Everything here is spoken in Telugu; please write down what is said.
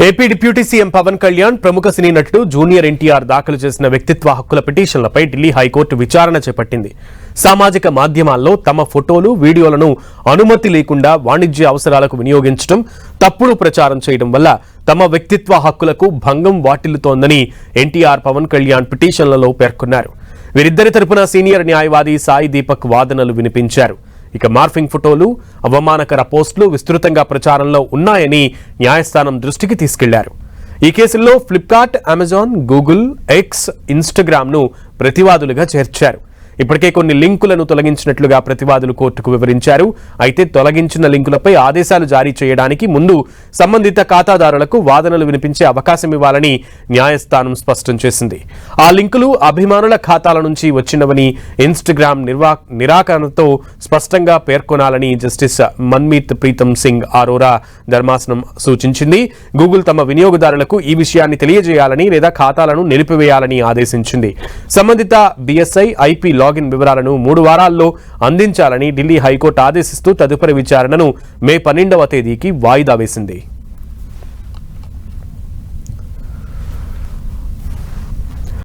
AP deputy CM Pawan Kalyan ప్రముఖ సినీ నటుడు జూనియర్ ఎన్టీఆర్ దాఖలు చేసిన వ్యక్తిత్వ హక్కుల పిటిషన్లపై ఢిల్లీ హైకోర్టు విచారణ చేపట్టింది. సామాజిక మాధ్యమాల్లో తమ ఫోటోలు, వీడియోలను అనుమతి లేకుండా వాణిజ్య అవసరాలకు వినియోగించడం, తప్పుడు ప్రచారం చేయడం వల్ల తమ వ్యక్తిత్వ హక్కులకు భంగం వాటిల్లుతోందని ఎన్టీఆర్ పవన్ కళ్యాణ్ పిటిషన్లలో పేర్కొన్నారు. వీరిద్దరి తరపున సీనియర్ న్యాయవాది సాయి దీపక్ వాదనలు వినిపించారు. ఇక మార్ఫింగ్ ఫోటోలు, అవమానకర పోస్టులు విస్తృతంగా ప్రచారంలో ఉన్నాయని న్యాయస్థానం దృష్టికి తీసుకెళ్లారు. ఈ కేసుల్లో ఫ్లిప్కార్ట్, అమెజాన్, గూగుల్, ఎక్స్, ఇన్స్టాగ్రామ్ను ప్రతివాదులుగా చేర్చారు. ఇప్పటికే కొన్ని లింకులను తొలగించినట్లుగా ప్రతివాదులు కోర్టుకు వివరించారు. అయితే తొలగించిన లింకులపై ఆదేశాలు జారీ చేయడానికి ముందు సంబంధిత ఖాతాదారులకు వాదనలు వినిపించే అవకాశం ఇవ్వాలని న్యాయస్థానం స్పష్టం చేసింది. ఆ లింకులు అభిమానుల ఖాతాల నుంచి వచ్చినవని ఇన్స్టాగ్రామ్ నిరాకరణతో స్పష్టంగా పేర్కొనాలని జస్టిస్ మన్మీత్ ప్రీతం సింగ్ ఆరోరా ధర్మాసనం సూచించింది. గూగుల్ తమ వినియోగదారులకు ఈ విషయాన్ని తెలియజేయాలని లేదా ఖాతాలను నిలిపివేయాలని ఆదేశించింది. సంబంధిత బిఎస్ఐ, ఐపీ లాగిన్ వివరాలను 3 వారాల్లో అందించాలని ఢిల్లీ హైకోర్టు ఆదేశిస్తూ తదుపరి విచారణను మే 12వ తేదీకి వాయిదా వేసింది.